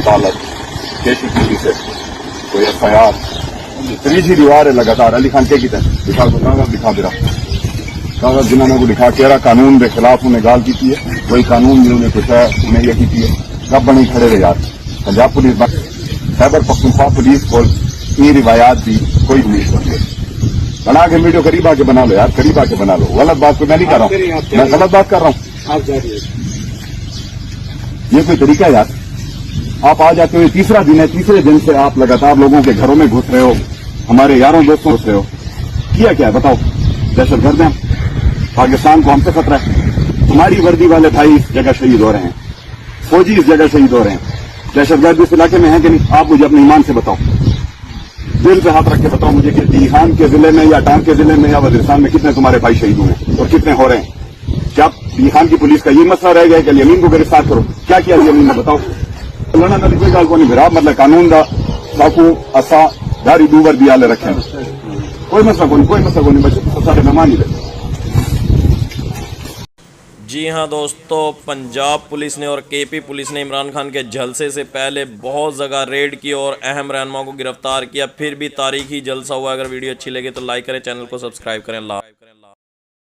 عدالت KCPC سے کوئی FIR تیسری دیوار ہے لگاتار علی خان کی طرح دکھا کو کاغذ دکھا دے رہا کاغذ جنہوں نے کو دکھا کے رہا قانون کے خلاف انہیں گال کی ہے وہی قانون جنہوں نے کچھ ہے انہیں یہ کی ہے کب بنی کھڑے رہے یار پنجاب پولیس خیبر پختونخوا پولیس کو یہ روایات بھی کوئی پولیس ہوتی ہے بنا کے ویڈیو قریب آ کے بنا لو یار قریب آ کے بنا لو غلط بات کو میں نہیں کر رہا ہوں میں غلط بات کر رہا ہوں یہ کوئی طریقہ ہے یار آپ آ جاتے ہو تیسرا دن ہے تیسرے دن سے آپ لگاتار لوگوں کے گھروں میں گھس رہے ہو ہمارے یاروں دوستوں گھس رہے ہو کیا ہے بتاؤ دہشت گرد ہیں پاکستان کو ہم سے خطرہ ہے تمہاری وردی والے بھائی اس جگہ شہید ہو رہے ہیں فوجی اس جگہ شہید ہو رہے ہیں دہشت گرد اس علاقے میں ہیں کہ نہیں آپ مجھے اپنے ایمان سے بتاؤ دل پہ ہاتھ رکھ کے بتاؤ مجھے کہ دیہان کے ضلع میں یا ٹانگ کے ضلع میں یا وزیرستان میں کتنے تمہارے بھائی شہید ہوئے اور کتنے ہو رہے ہیں کیا دیہان کی پولیس کا یہ مسئلہ رہ گیا کہ الیمین کو گرفتار کرو کیا الیمین نے بتاؤ اللہ نہ کوئی گال کو نہیں بھرا مطلب قانون دا ساکو اسا داری دوبر بھی آلے رکھیں کوئی مسئلہ کوئی مسئلہ کو نہیں بچے سارے مہمان ہی رہے جی ہاں دوستو پنجاب پولیس نے اور KP پولیس نے عمران خان کے جلسے سے پہلے بہت جگہ ریڈ کی اور اہم رہنما کو گرفتار کیا پھر بھی تاریخی جلسہ ہوا اگر ویڈیو اچھی لگے تو لائک کریں چینل کو سبسکرائب کریں اللہ